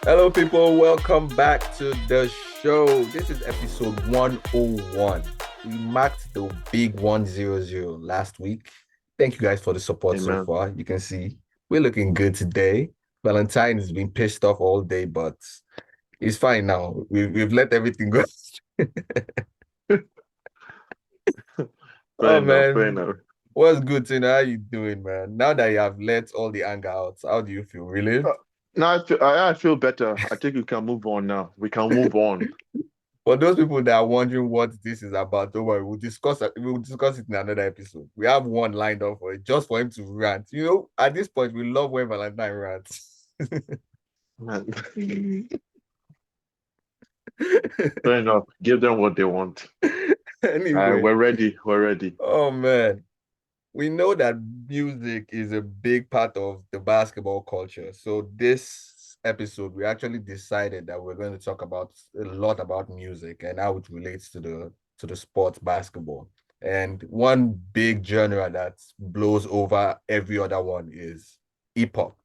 Hello, people. Welcome back to the show. This is episode 101. We marked the big 100 last week. Thank you guys for the support so Amen. far. You can see we're looking good today. Valentine has been pissed off all day, but it's fine now. We've let everything go. Fair Oh, enough, fair man. enough. What's good, Tina? How you doing, man? Now that you have let all the anger out, how do you feel? Uh, Relieved? Now I feel better. I think we can move on now. We can move on. For those people that are wondering what this is about, don't worry, we'll discuss it in another episode. We have one lined up for it, just for him to rant. At this point, we love when Valentine rants. Man. Fair enough. Give them what they want. Anyway, We're ready. We're ready. oh man, we know that music is a big part of the basketball culture. So this episode, we actually decided that we're going to talk about a lot about music and how it relates to the sport basketball. And one big genre that blows over every other one is hip hop.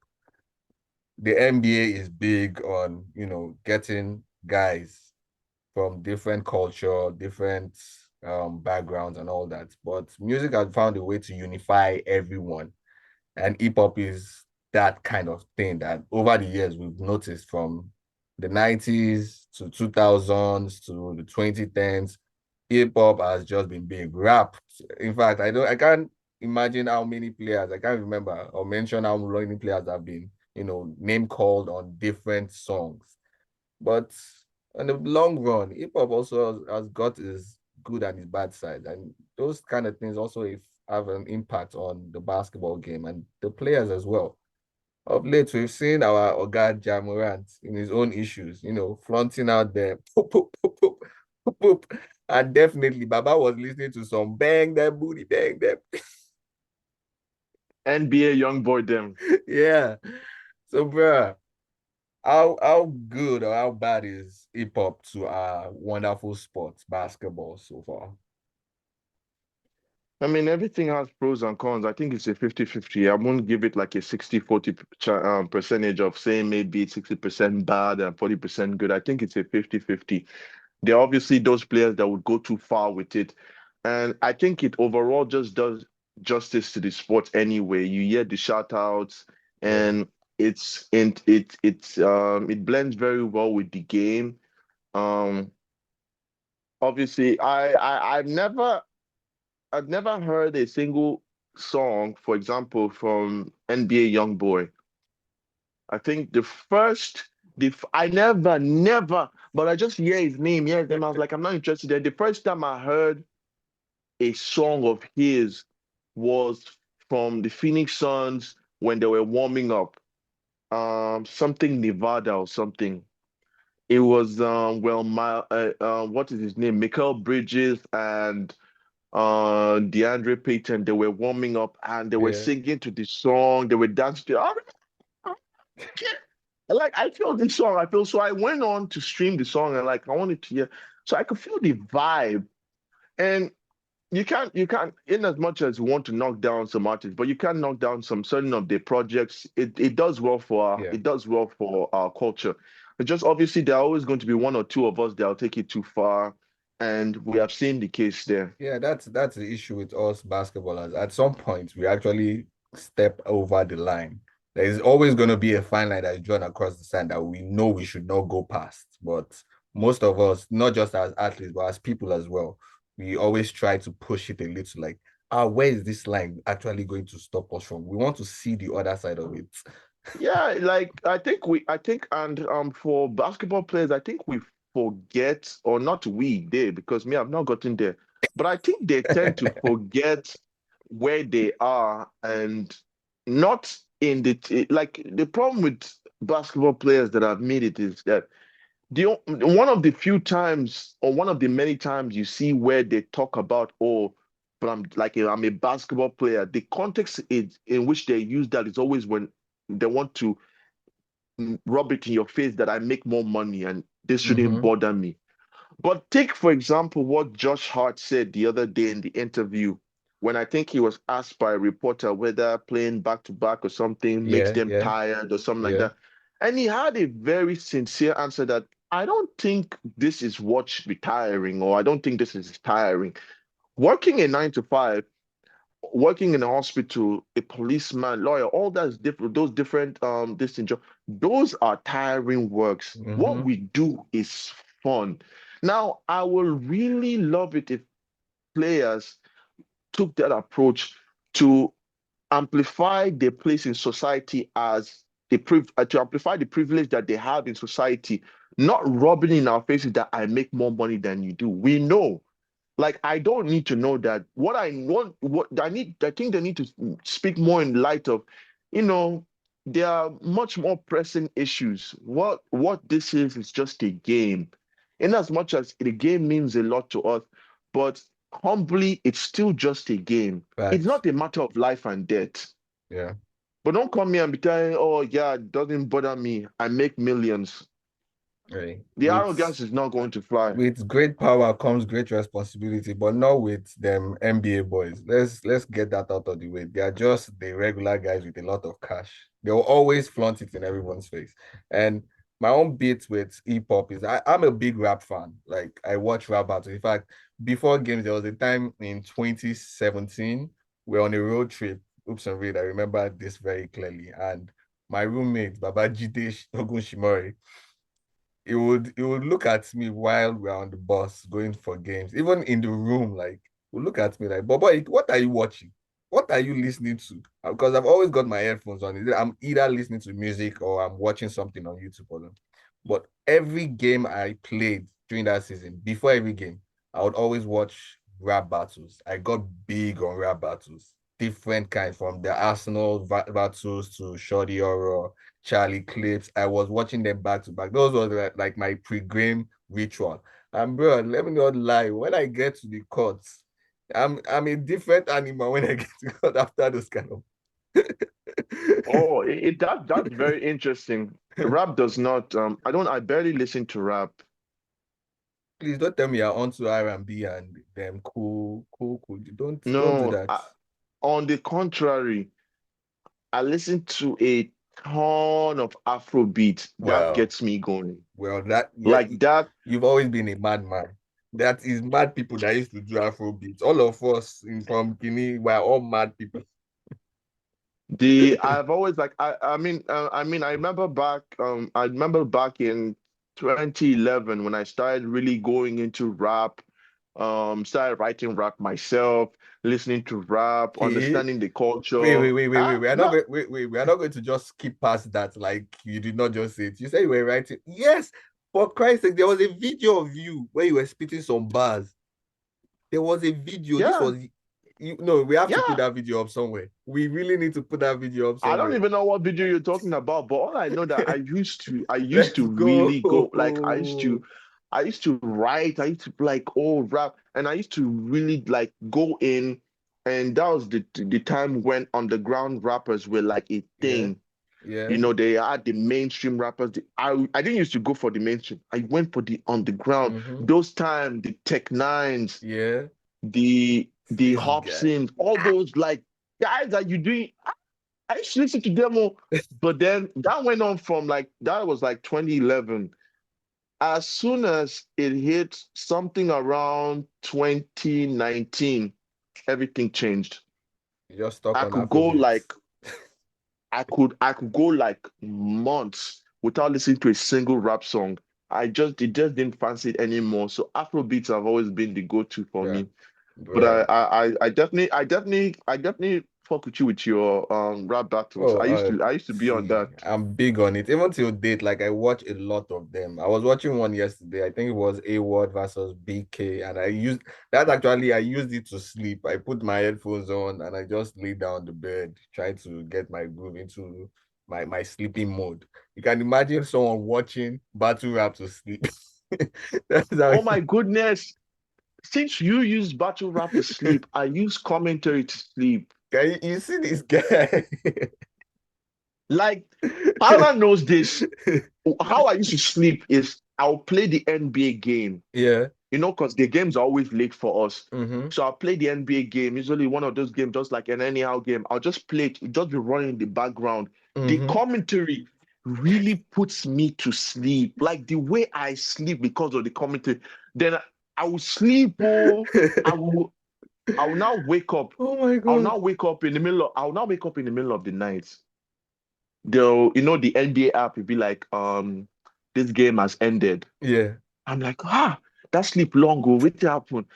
The NBA is big on, getting guys from different culture, different backgrounds and all that. But music has found a way to unify everyone. And hip hop is that kind of thing that over the years we've noticed from the 90s to 2000s to the 2010s. Hip hop has just been big. Rap. In fact, I can't imagine how many players, I can't remember or mention how many players have been, name called on different songs. But in the long run, hip hop also has got his good and his bad side. And those kind of things also have an impact on the basketball game and the players as well. Of late, we've seen our Oga Ja Morant in his own issues, flaunting out there. Poop, poop, poop, poop, poop, poop. And definitely, Baba was listening to some bang that booty, bang that. NBA young boy them. Yeah. So, bruh, how good or how bad is hip hop to our wonderful sport, basketball, so far? I mean, everything has pros and cons. I think it's a 50-50. I won't give it like a 60-40 percentage of saying maybe 60% bad and 40% good. I think it's a 50-50. There are obviously those players that would go too far with it. And I think it overall just does justice to the sport anyway. You hear the shout outs Yeah. and it blends very well with the game. Um Obviously I've never heard a single song, for example, from NBA Youngboy. I think I never, but I just hear his name. I was like, I'm not interested. And the first time I heard a song of his was from the Phoenix Suns when they were warming up. Something Nevada or something. It was what is his name? Michael Bridges and DeAndre Payton. They were warming up and they were Yeah. singing to the song. They were dancing to. Like I feel this song. I feel so. I went on to stream the song and like I wanted to hear, so I could feel the vibe. And you can't in as much as you want to knock down some artists, but you can't knock down some certain of their projects. It does well for Yeah. our culture. It's just obviously there are always going to be one or two of us that'll take it too far, and we have seen the case there. Yeah, that's the issue with us basketballers. At some point, we actually step over the line. There is always going to be a fine line that is drawn across the sand that we know we should not go past. But most of us, not just as athletes, but as people as well, we always try to push it a little like, where is this line actually going to stop us from? We want to see the other side of it. Yeah, like and for basketball players, I think we forget, or not they, because me, I've not gotten there, but I think they tend to forget where they are and not in like the problem with basketball players that have made it is that one of the few times or one of the many times you see where they talk about, oh, but I'm a basketball player. The context in which they use that is always when they want to rub it in your face that I make more money and this shouldn't Hmm. bother me. But take, for example, what Josh Hart said the other day in the interview when I think he was asked by a reporter whether playing back to back or something makes Yeah, them yeah, tired or something like yeah. that. And he had a very sincere answer that I don't think this is what should be tiring, or I don't think this is tiring. Working a 9 to 5, working in a hospital, a policeman, lawyer, all that's different, those different distant jobs, those are tiring works. What Mm-hmm. we do is fun. Now, I will really love it if players took that approach to amplify their place in society as to amplify the privilege that they have in society, not rubbing in our faces that I make more money than you do. We know. Like, I don't need to know that. What I want, what I need, I think they need to speak more in light of, you know, there are much more pressing issues. What this is just a game. In as much as the game means a lot to us, but humbly, it's still just a game. It's Facts. not a matter of life and death. Yeah. But don't come here and be telling, oh yeah, it doesn't bother me. I make millions. Right. The arrogance is not going to fly. With great power comes great responsibility, but not with them NBA boys. Let's get that out of the way. They are just the regular guys with a lot of cash. They will always flaunt it in everyone's face. And my own bit with hip hop is I'm a big rap fan. Like I watch rap battles. In fact, before games, there was a time in 2017 we're on a road trip. Oops and read. I remember this very clearly. And my roommate, Babajide Ogunshimori, he would look at me while we're on the bus going for games, even in the room, like would look at me like, Bobo, what are you watching? What are you listening to? Because I've always got my headphones on. I'm either listening to music or I'm watching something on YouTube for them. But every game I played during that season, before every game, I would always watch rap battles. I got big on rap battles, different kinds, from the Arsenal battles to Shorty Oro, Charlie clips. I was watching them back to back. Those were like my pre-game ritual. And bro, let me not lie. When I get to the courts, I'm a different animal when I get to court after those kind of. Oh, that's very interesting. Rap does not. I barely listen to rap. Please don't tell me you're onto R&B and them cool. Don't do No, that. on the contrary, I listen to a ton of Afrobeat that Well, gets me going. well, that yeah, Like that, you've always been a madman. That is mad people that used to do Afro beats. All of us from Guinea, we're all mad people. the I've always like I remember back in 2011 when I started really going into rap, started writing rap myself, listening to rap, Okay. understanding the culture. Wait. We are not No, going. Wait. We are not going to just skip past that. Like you did not just say it. You said you were writing. Yes, for Christ's sake, there was a video of you where you were spitting some bars. There was a video. This yeah, was you. No, we have to put yeah. that video up somewhere. We really need to put that video up I don't somewhere. even know what video you're talking about, but all I know that I used Let's to really go like go. I used to write, I used to like oh rap, and I used to really like go in, and that was the time when underground rappers were like a Yeah, thing. You yeah. know, they had the mainstream rappers. I didn't used to go for the mainstream. I went for the underground. Mm-hmm. Those time, the Tech Nines, Yeah. the This Hop guy. Sims, all those like guys that you doing. I used to listen to them all, but then that went on from like that was like 2011. As soon as it hit something around 2019, everything changed. You just stuck I on could go Afrobeats. like I could go like months without listening to a single rap song. It just didn't fancy it anymore. So Afrobeats have always been the go-to for Yeah, me. But bro. I definitely fuck with you with your rap battles. Oh, I used to be on see, that. I'm big on it. Even till date, like I watch a lot of them. I was watching one yesterday. I think it was A Ward versus BK, and I used it to sleep. I put my headphones on and I just lay down on the bed, try to get my groove into my sleeping mode. You can imagine someone watching battle rap to sleep. That's how Oh my goodness. Since you use battle rap to sleep, I use commentary to sleep. you see this guy. Like, Tyler knows this. How I used to sleep is I'll play the NBA game, Yeah. because the games are always late for us. Mm-hmm. So I'll play the NBA game, usually one of those games, just like an anyhow game. I'll just play it, just be running in the background. The Mm-hmm. commentary really puts me to sleep. Like the way I sleep because of the commentary. Then I will sleep. Oh, I will. I will now wake up. Oh my God. I'll now wake up in the middle of the night. The NBA app will be like, this game has ended. Yeah. I'm like, that sleep long go. What happened?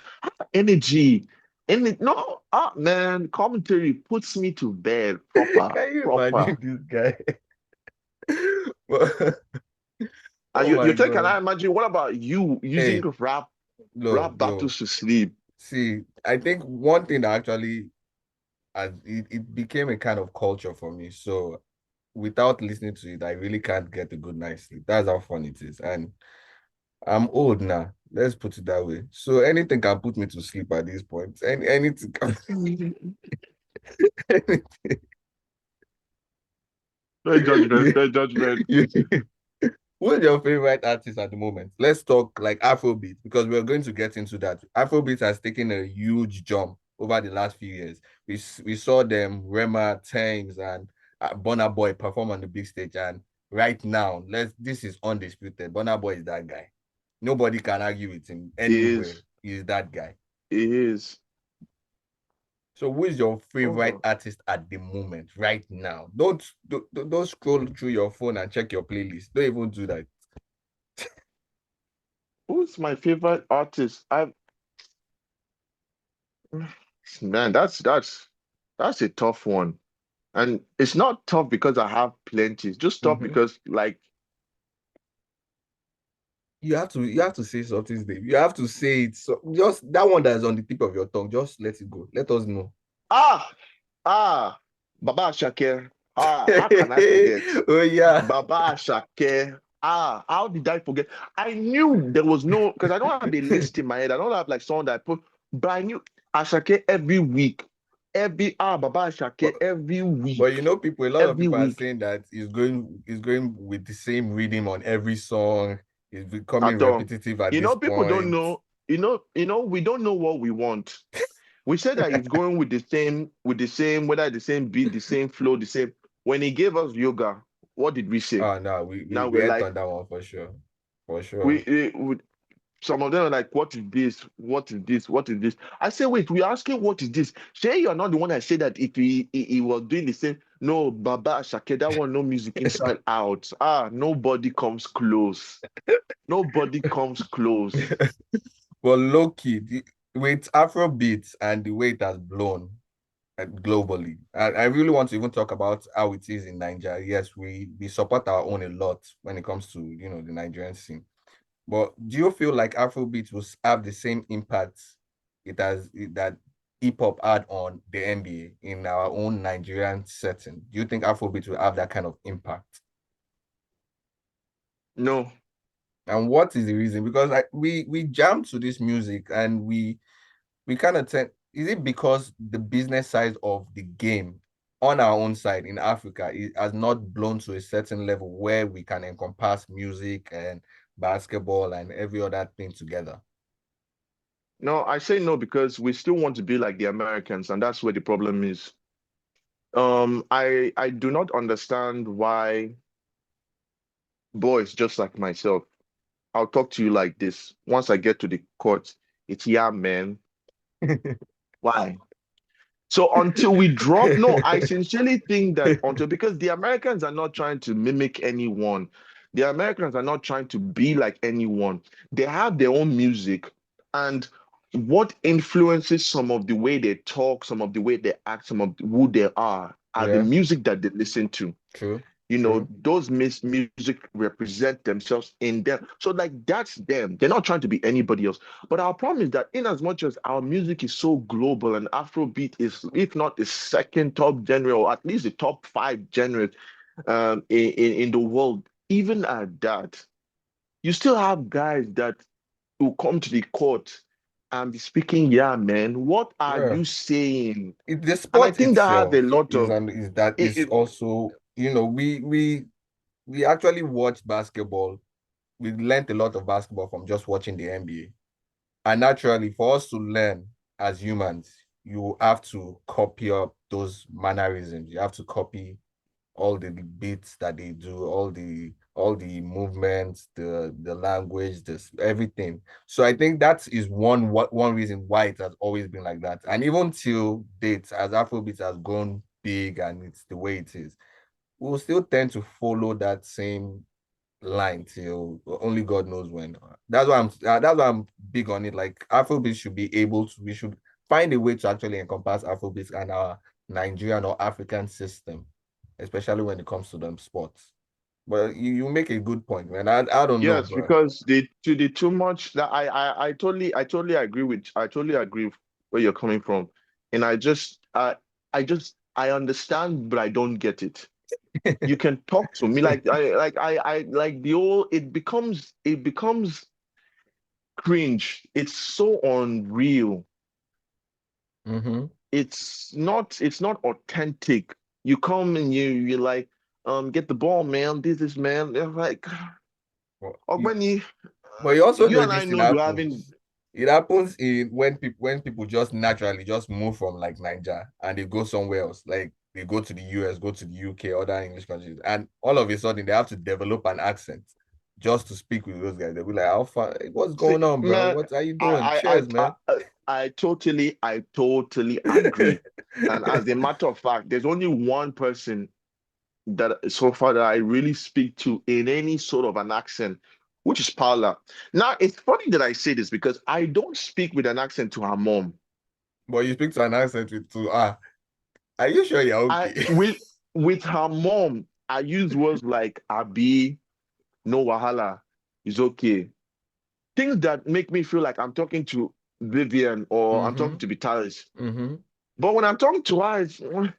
Energy. No, man, commentary puts me to bed proper, Can you proper. imagine this guy? But- And Oh my you think, can God. I imagine? What about you using Hey, no, rap no. battles to sleep? See, I think one thing that actually it became a kind of culture for me. So without listening to it, I really can't get a good night's sleep. That's how fun it is. And I'm old now. Let's put it that way. So anything can put me to sleep at this point. Anything can, anything. No judgment, You, no judgment. you, who's your favorite artist at the moment? Let's talk like Afrobeat because we're going to get into that. Afrobeat has taken a huge jump over the last few years. We saw them, Rema, Thames, and Burna Boy perform on the big stage. And right now, this is undisputed. Burna Boy is that guy. Nobody can argue with him anywhere. Is He's that guy. is So who is your favorite oh, artist at the moment, right now? Don't scroll through your phone and check your playlist. Don't even do that. who's my favorite artist? I Man, that's a tough one. And it's not tough because I have plenty. It's just tough Mhm. because like You have to say something, Dave. You have to say it. So just that one that is on the tip of your tongue, just let it go. Let us know. ah ah Baba Shakir. How can I forget? Oh yeah. Baba Shakir. How did I forget? I knew there was no because I don't have a list in my head. I don't have like someone that I put, but I knew Ashake every week. Baba But Ashake every but week. a lot of Every people are week saying that he's going with the same rhythm on every song. It's becoming at all. repetitive at this People don't point. know, we don't know what we want. We said that he's going with the same, whether the same beat, the same flow, the same. When he gave us yoga, what did we say? Oh no, we Now we we're ate like, on that one for sure. For sure. we some of them are like, what is this? What is this? What is this? I say, wait, we're asking what is this? Say you're not the one that said that if he was doing the same. No, Baba Shake, that one, no music inside out. Nobody comes close. Nobody comes close. But low key, with Afrobeats and the way it has blown globally, I really want to even talk about how it is in Nigeria. Yes, we support our own a lot when it comes to the Nigerian scene. But do you feel like Afrobeats will have the same impact that hip hop had on the NBA in our own Nigerian setting? Do you think Afrobeats will have that kind of impact? No, And what is the reason? Because we jam to this music and we kind of tend, is it because the business side of the game on our own side in Africa it has not blown to a certain level where we can encompass music and basketball and every other thing together? no, I say no because we still want to be like the Americans, and that's where the problem is. I do not understand why boys just like myself. I'll talk to you like this. Once I get to the court, it's yeah, man. Why? So until we drop, no, I sincerely think that until because the Americans are not trying to mimic anyone. The Americans are not trying to be like anyone. They have their own music. And what influences some of the way they talk, some of the way they act, some of who they are the Yeah, music that they listen to. true, true. Those music represent themselves in them. So like that's them. They're not trying to be anybody else. But our problem is that in as much as our music is so global and Afrobeat is, if not the second top genre, or at least the top five genres in the world, even at that, you still have guys that will come to the court and be speaking, yeah, man, what are Yeah. you saying? The And I sport think that have a itself lot is of and is that it, is it- also, we actually watch basketball. We learned a lot of basketball from just watching the NBA. And naturally, for us to learn as humans, you have to copy up those mannerisms. You have to copy. all the beats that they do, all the movements, the language, this everything. So I think that is one reason why it has always been like that. And even till date, as Afrobeat has grown big and it's the way it is, we'll still tend to follow that same line till only God knows when. That's why I'm big on it. Like Afrobeat should be able to, we should find a way to actually encompass Afrobeat and our Nigerian or African system, especially when it comes to them sports. But you make a good point, man. I don't know, Yes, bro. because they too much that I totally agree with where you're coming from. And I understand, but I don't get it. You can talk to me I like the old it becomes cringe. It's so unreal. Mm-hmm. It's not authentic. You come and you like get the ball, man. This is man. They're like, Well, Ogbeni, but you also you know and I this thing know you having happens. It happens in when people just naturally just move from like Niger and they go somewhere else, like they go to the US, go to the UK, other English countries, and all of a sudden they have to develop an accent just to speak with those guys. They'll be like, "How far? What's See, going on, bro? man, What are you doing? Cheers, man." I totally agree. And as a matter of fact, there's only one person that so far that I really speak to in any sort of an accent, which is Paula. Now, it's funny that I say this because I don't speak with an accent to her mom. But you speak to an accent with two. Are you sure you're I okay? with her mom, I use words like Abi, no wahala, is okay. Things that make me feel like I'm talking to Vivian or I'm Mm-hmm. talking to Vitalis. Mm-hmm. But when I'm talking to her,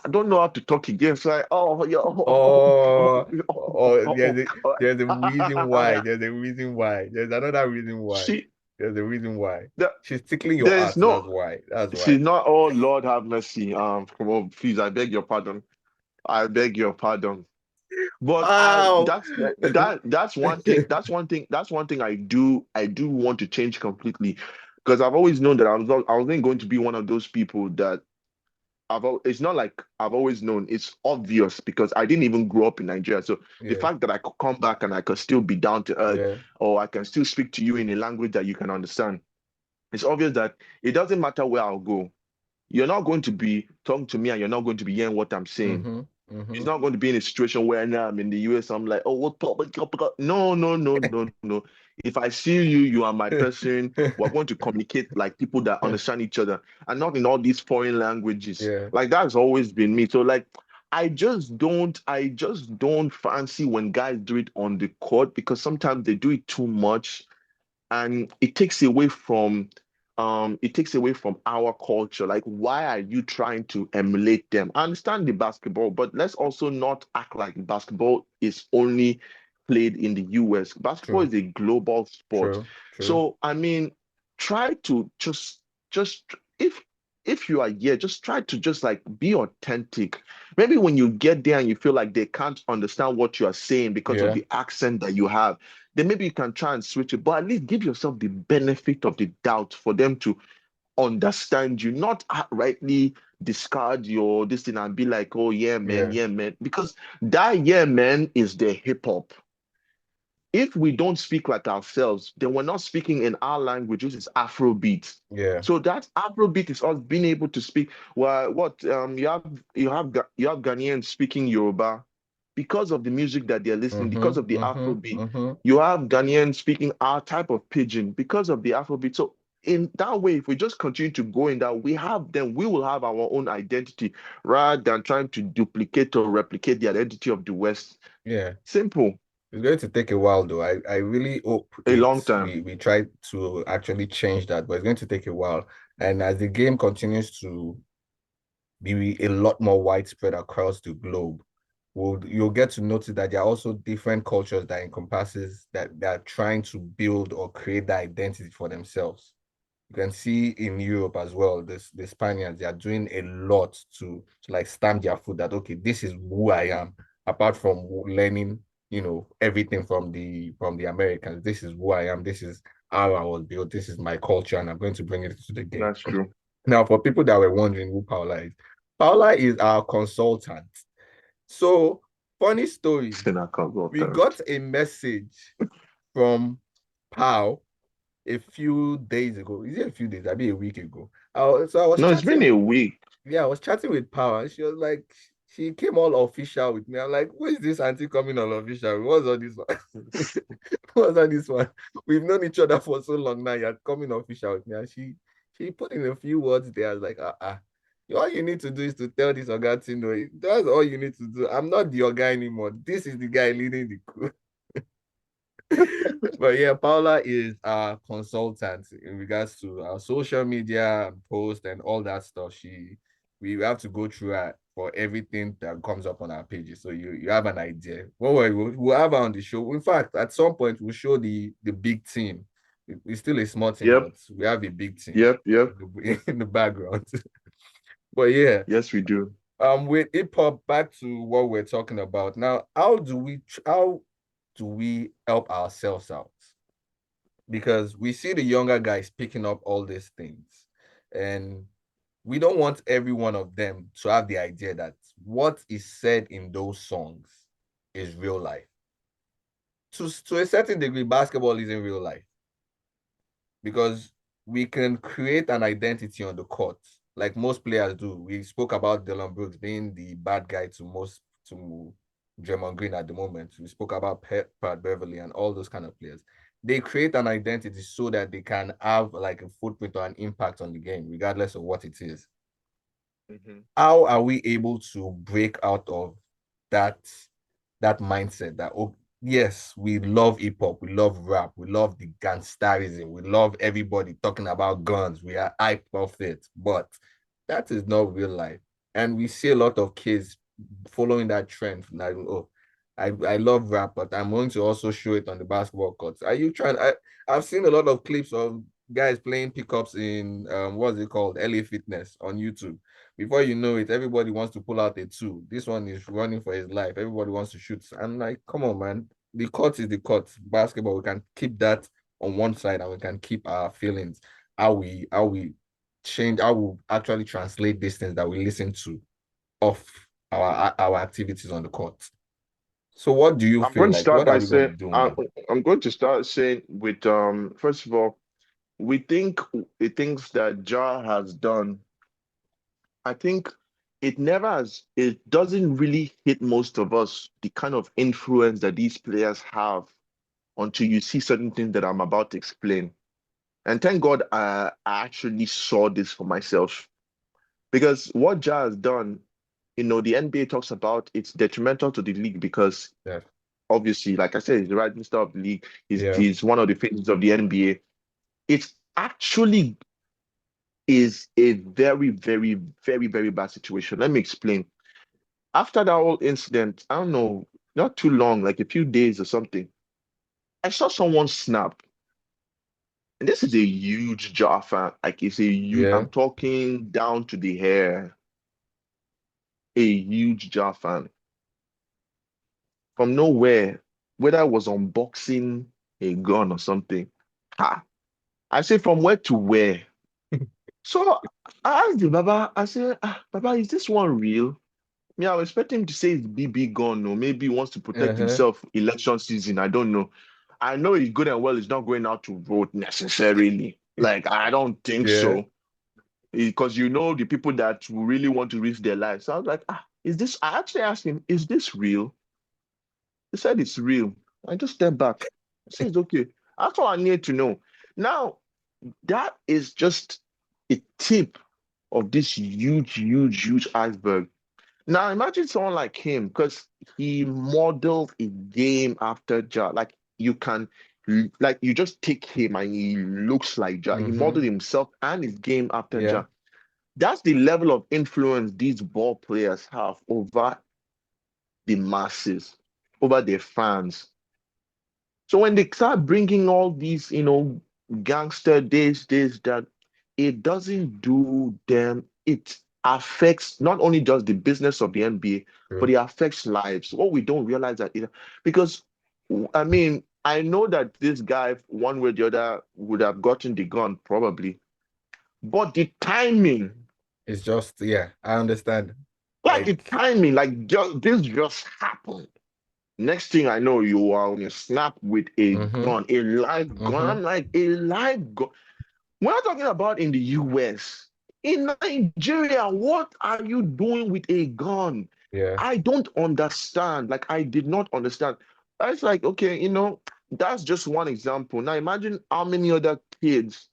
I don't know how to talk again. So I, oh, yo, Oh, oh, oh, oh, there's a reason why. God. There's a reason why. There's another reason why. She, There's a reason why. the, She's tickling your there is heart. That's no, why. That's why. she's not, oh, Lord have mercy. Come on, please, I beg your pardon. I beg your pardon. But Wow. that's one thing. That's one thing I do want to change completely, because I've always known that I wasn't going to be one of those people that it's not like I've always known. It's obvious because I didn't even grow up in Nigeria. So the Yeah. fact that I could come back and I could still be down to earth, Yeah. or I can still speak to you in a language that you can understand, it's obvious that it doesn't matter where I'll go. You're not going to be talking to me and you're not going to be hearing what I'm saying. Mm-hmm. Mm-hmm. It's not going to be in a situation where now I'm in the US, I'm like, oh, what public? No, no, no, no, no. If I see you, you are my person. We're going to communicate like people that understand each other and not in all these foreign languages. Yeah. Like that's always been me. So like I just don't fancy when guys do it on the court because sometimes they do it too much and it takes away from our culture. Like, why are you trying to emulate them? I understand the basketball, but let's also not act like basketball is only played in the US. Basketball True. is a global sport. True. True. So I mean, try to just if you are here, just try to just like be authentic. Maybe when you get there and you feel like they can't understand what you are saying because of Yeah. the accent that you have, then maybe you can try and switch it, but at least give yourself the benefit of the doubt for them to understand you, not outrightly discard your this thing and be like, oh Yeah. yeah, man, because that yeah, man is the hip hop. If we don't speak like ourselves, then we're not speaking in our language, which is Afrobeat. Yeah. So that Afrobeat is us being able to speak. Well, what you have Ghanaians speaking Yoruba because of the music that they're listening, because Mm-hmm. of the Mm-hmm. Afrobeat. Mm-hmm. You have Ghanaians speaking our type of pidgin because of the Afrobeat. So in that way, if we just continue to go in that, we will have our own identity rather than trying to duplicate or replicate the identity of the West. Yeah. Simple. It's going to take a while though. I really hope A long it's time. we try to actually change that, but it's going to take a while. And as the game continues to be a lot more widespread across the globe, you'll get to notice that there are also different cultures that encompasses that are trying to build or create that identity for themselves. You can see in Europe as well, the Spaniards, they are doing a lot to like stamp their foot that okay, this is who I am, apart from learning, everything from the Americans. This is who I am, this is how I was built, this is my culture, and I'm going to bring it to the game. That's true. Now, for people that were wondering who Paula is our consultant. So, funny story. Still not cover of We that. got a message from Pau a few days ago. Is it a few days? Maybe a week ago. So I was No, it's been chatting. a week. Yeah, I was chatting with Power, and she was like, she came all official with me. I'm like, who is this auntie coming all official? What's all this one? What's all this one? We've known each other for so long now. You're coming official with me. And she put in a few words there. I was like, all you need to do is to tell this Oga Tino. That's all you need to do. I'm not your guy anymore. This is the guy leading the crew. But yeah, Paula is our consultant in regards to our social media post and all that stuff. We have to go through her for everything that comes up on our pages. So you have an idea. Well, we'll have her on the show. In fact, at some point we'll show the big team. We're still a small team, Yep, but we have a big team yep. in the background. But yeah, Yes, we do. with hip hop, back to what we're talking about now. How do we help ourselves out? Because we see the younger guys picking up all these things, and we don't want every one of them to have the idea that what is said in those songs is real life. To a certain degree, basketball isn't real life because we can create an identity on the court like most players do. We spoke about Dylan Brooks being the bad guy to Draymond Green at the moment. We spoke about Pat Beverly and all those kind of players. They create an identity so that they can have like a footprint or an impact on the game, regardless of what it is. Mhm. How are we able to break out of that that mindset that, oh yes, we love hip hop, we love rap, we love the gangsterism, we love everybody talking about guns, we are hype of it, but that is not real life. And we see a lot of kids following that trend, like, oh, I love rap, but I'm going to also show it on the basketball courts. Are you trying? I've seen a lot of clips of guys playing pickups in what's it called, LA Fitness on YouTube. Before you know it, everybody wants to pull out a two. This one is running for his life. Everybody wants to shoot. I'm like, come on, man. The court is the court. Basketball, we can keep that on one side and we can keep our feelings, how we change, how we actually translate these things that we listen to off our activities on the court. So what do you I'm feel going to like? start What are by we going to saying, be doing now? I'm going to start saying with first of all, we think the things that Ja has done, I think it doesn't really hit most of us the kind of influence that these players have until you see certain things that I'm about to explain. And thank God I actually saw this for myself. Because what Ja has done, the NBA talks about it's detrimental to the league because Yeah, obviously, like I said, he's the rising star of the league. yeah, He's one of the faces of the NBA. It actually is a very, very, very, very bad situation. Let me explain. After that whole incident, I don't know, not too long, like a few days or something, I saw someone snap. And this is a huge Ja fan. Like it's a huge, yeah. I'm talking down to the hair, a huge Ja fan. From nowhere, whether I was unboxing a gun or something. Ha! I say from where to where? So I asked the Baba, I said, Baba, is this one real? Me, I was expecting him to say it's BB gun or maybe he wants to protect Uh-huh. himself election season. I don't know. I know he's good and well, he's not going out to vote necessarily. Like, I don't think Yeah. so. Because the people that really want to risk their lives. So I was like, is this? I actually asked him, is this real? He said it's real. I just stepped back. I said it's okay. That's all I need to know. Now, that is just a tip of this huge, huge, huge iceberg. Now imagine someone like him, because he modeled a game after Ja. Like you just take him and he looks like Ja. He Mm-hmm. modeled himself and his game after Yeah. Ja. That's the level of influence these ball players have over the masses, over their fans. So when they start bringing all these, gangster this, that, it doesn't do them. It affects not only just the business of the NBA, but True. it affects lives. What we don't realize that because I mean, I know that this guy, one way or the other, would have gotten the gun probably, but the timing, It's just, yeah, I understand. Like Like, it's timing, like this just happened. Next thing I know, you are on a snap with a mm-hmm, gun, a live gun. mm-hmm, I'm like, a live gun. We're not talking about in the US. In Nigeria, what are you doing with a gun? yeah, I don't understand. Like, I did not understand. I was like, okay, that's just one example. Now, imagine how many other kids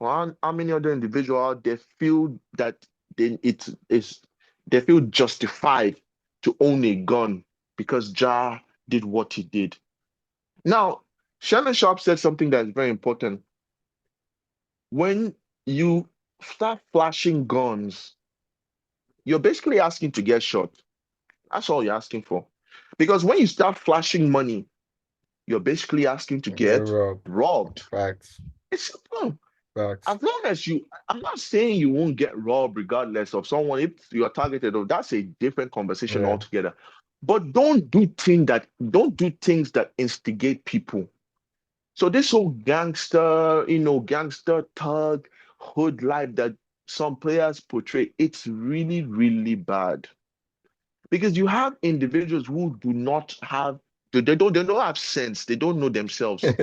or how many other individuals out there feel that it is they feel justified to own a gun because Ja did what he did. Now, Shannon Sharp said something that's very important. When you start flashing guns, you're basically asking to get shot. That's all you're asking for. Because when you start flashing money, you're basically asking to get get robbed. robbed. Facts, It's simple. facts. As long as I'm not saying you won't get robbed regardless of someone, if you're targeted, oh, that's a different conversation Yeah, altogether. But don't do things that instigate people. So this whole gangster, gangster thug hood life that some players portray, it's really, really bad. Because you have individuals who do not have they don't have sense. They don't know themselves.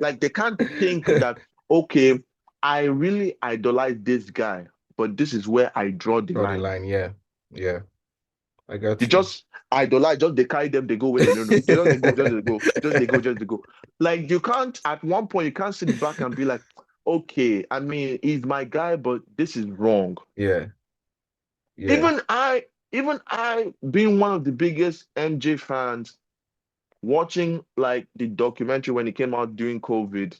Like they can't think that, okay, I really idolize this guy, but this is where I draw the draw the line. line. Yeah, yeah, I They got you. just idolize, just they carry them, they go where they don't know. They go, just they go, just they go, just they go. Like you can't at one point you can't sit back and be like, okay, I mean, he's my guy, but this is wrong. Yeah, yeah. Even I, even I being one of the biggest MJ fans, watching like the documentary when it came out during COVID,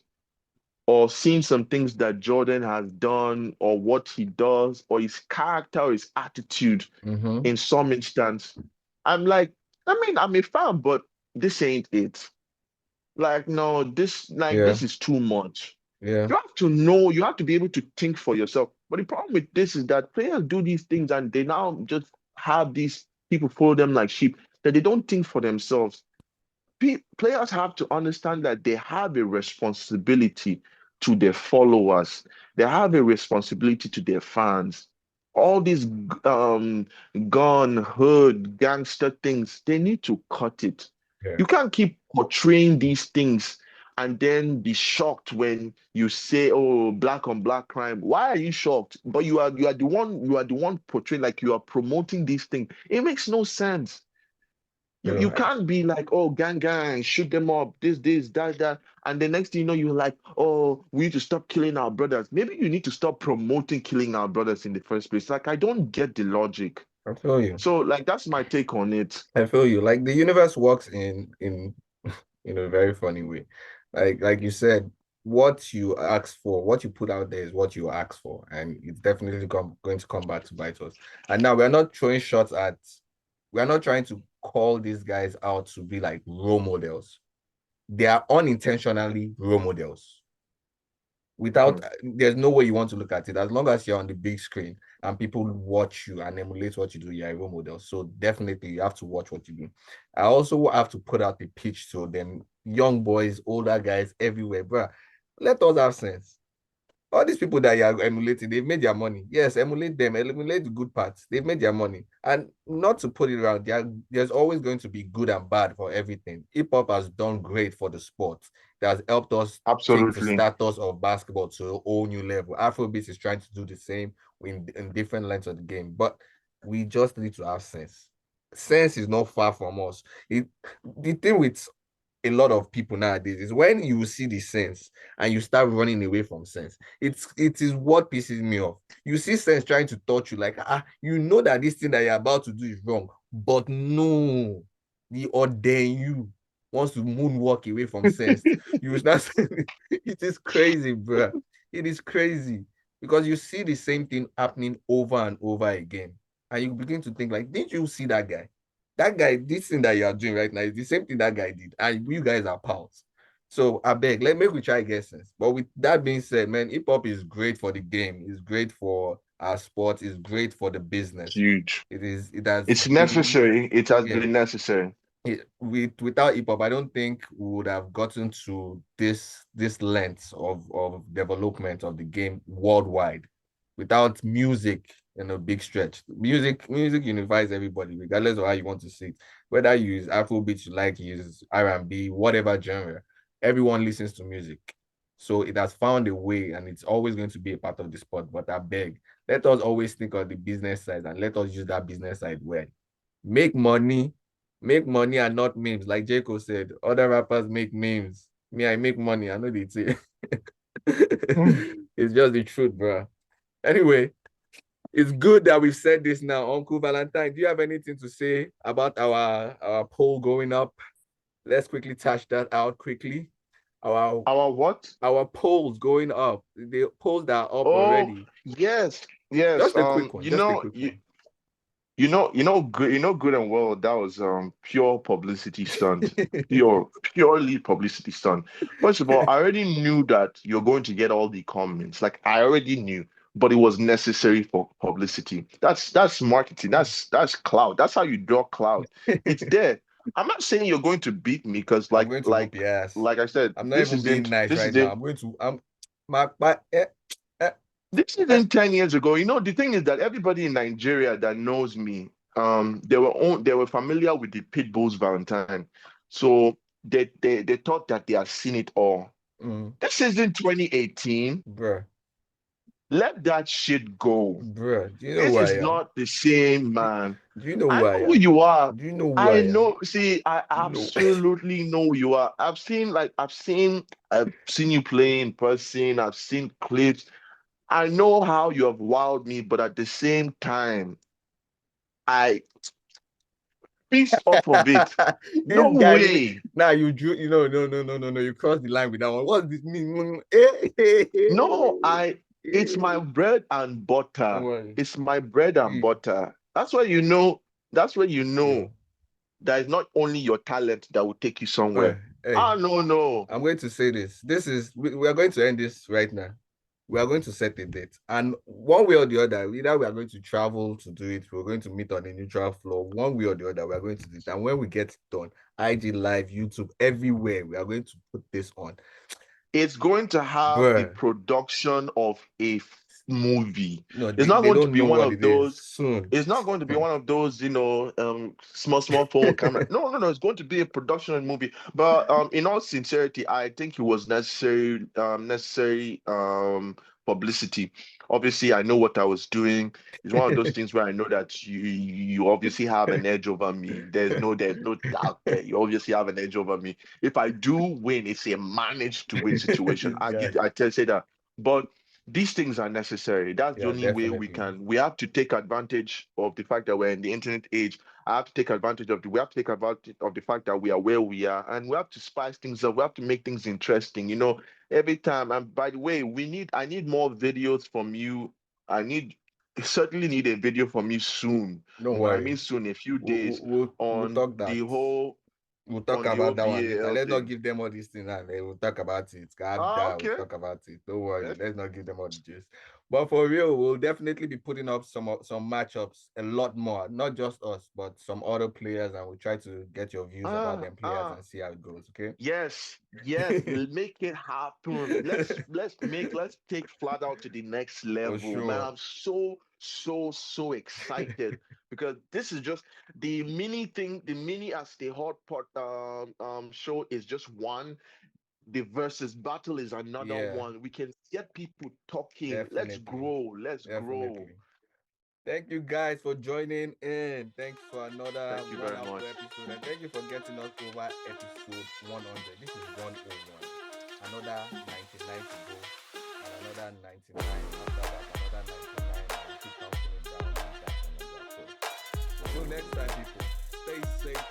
or seeing some things that Jordan has done, or what he does, or his character, or his attitude Mm-hmm. in some instance, I'm like, I mean, I'm a fan, but this ain't it. Like, no, Yeah, this is too much. yeah, You have to know, you have to be able to think for yourself. But the problem with this is that players do these things and they now just have these people follow them like sheep, that they don't think for themselves. Players have to understand that they have a responsibility to their followers. They have a responsibility to their fans. All these gun, hood, gangster things, they need to cut it. yeah. You can't keep portraying these things and then be shocked when you say, "Oh, black on black crime." Why are you shocked? But you are the one portraying, like you are promoting these things. It makes no sense. You Yo, can't be like, oh, gang, gang, shoot them up, this, that, and the next thing you know, you're like, oh, we need to stop killing our brothers. Maybe you need to stop promoting killing our brothers in the first place. Like, I don't get the logic. I feel you. So, like, that's my take on it. I feel you. Like the universe works in a very funny way. Like you said, what you ask for, what you put out there is what you ask for, and it's definitely going to come back to bite us. And now we're not trying to call these guys out to be like role models. They are unintentionally role models. Without Hmm. There's no way you want to look at it. As long as you're on the big screen and people watch you and emulate what you do, you're a role model. So definitely you have to watch what you do. I also have to put out the pitch to them young boys, older guys everywhere, bro. Let us have sense. All these people that you are emulating, they've made their money. Yes, emulate them, emulate the good parts. They've made their money. And not to put it around, there's always going to be good and bad for everything. Hip hop has done great for the sport. That has helped us take the Absolutely. status of basketball to a whole new level. Afrobeat is trying to do the same in different lengths of the game, but we just need to have sense. Sense is not far from us. The thing with a lot of people nowadays is when you see the sense and you start running away from sense. It is what pisses me off. You see sense trying to touch you like you know that this thing that you're about to do is wrong, but no, the ordain you wants to moonwalk away from sense. You start it is crazy, bro. It is crazy because you see the same thing happening over and over again, and you begin to think like, didn't you see that guy? That guy, this thing that you are doing right now is the same thing that guy did, and you guys are pals. So I beg, let maybe we try get sense. But with that being said, man, hip hop is great for the game. It's great for our sport. It's great for the It's business. huge. It is. It has It's been. necessary. It has Yeah. been necessary. Without hip hop, I don't think we would have gotten to this length of development of the game worldwide. Without music, in a big stretch. Music unifies everybody, regardless of how you want to see it. Whether you use Afrobeat, you like, you use R&B, whatever genre, everyone listens to music. So it has found a way, and it's always going to be a part of the sport. But I beg, let us always think of the business side and let us use that business side well. Make money, make money and not memes. Like Jacob said, other rappers make memes. Me, I make money. I know they say. It's just the truth, bro. Anyway, it's good that we've said this now. Uncle Valentine, do you have anything to say about our poll going up? Let's quickly touch that out quickly. Our Our what? our polls going up. The polls that are up Oh, already. yes, yes. Just a quick one. Just a quick one. Good and well, that was pure publicity stunt. Purely publicity stunt. First of all, I already knew that you're going to get all the comments. Like I already knew, but it was necessary for publicity. That's marketing. That's cloud. That's how you draw cloud. It's there. I'm not saying you're going to beat me because I'm going to whoop your ass. like I said, I'm not even being nice this right now. isn't I'm going to my eh, this eh. isn't 10 years ago. You know, the thing is that everybody in Nigeria that knows me, they were familiar with the pit bulls Valentine. So they thought that they had seen it all. Mm, This isn't 2018. bruh, Let that shit go. bruh. Do you know This who I is am? not the same, Do, man. do you know I who I know who am? you are. Do you know who I I am? know. See, I You know. absolutely know who you are. I've seen you play in person. I've seen clips. I know how you have wowed me, but at the same time, I piece off of it. No This guy really. way. Now you drew. You know, no. You crossed the line with that one. What does this mean? Eh. No, it's my bread and Don't butter. worry. It's my bread and See, butter. That's where you yeah. know that it's not only your talent that will take you Well, somewhere. hey, Ah, no, no. I'm going to say this. We are going to end this right now. We are going to set a date. And one way or the other, either we are going to travel to do it, we're going to meet on a neutral floor. One way or the other, we are going to do it. And when we get done, IG Live, YouTube, everywhere, we are going to put this on. It's going to have the Bruh, production of a movie. no, It's they, not they going to don't be know one what of it is. those. Soon. It's not going to be one of those, small phone camera. No, no, no. It's going to be a production movie. But in all sincerity, I think it was necessary publicity. Obviously, I know what I was doing. It's one of those things where I know that you obviously have an edge over me. There's no doubt there. You obviously have an edge over me. If I do win, it's a managed to win situation. This guy. Say that. But these things are necessary. That's the Yeah, only way definitely. we have to take advantage of the fact that we're in the internet age. We have to take advantage of the fact that we are where we are, and we have to spice things up. We have to make things interesting, every time. And by the way, I need more videos from you. I need certainly need a video from you soon. Don't And when I worry. mean soon, a few We'll, days we'll, we'll talk that. We'll talk on the whole about that one later. VAL Let's not thing. give them all these things and we'll talk about it. Ah, We'll okay. talk about it. Don't worry. Yes. Let's not give them all the gist. But for real, we'll definitely be putting up some matchups, a lot more. Not just us, but some other players, and we'll try to get your views about Ah, them players ah. and see how it goes. Okay. Yes, yes, make it happen. Let's take flat out to the next For level. Man, sure. I'm so excited because this is just the mini thing, the mini as the hot pot show is just one. The versus battle is another Yeah, one. We can get people talking. Let's definitely. grow. Let's grow. Definitely. Thank you guys for joining in. Thanks for another Thank you very wonderful much. episode. And thank you for getting us over episode 100. This is 101. Another 99 to go. And another 99. After that, another 99. And we keep counting it down. And that's another. So, until next time, people, stay safe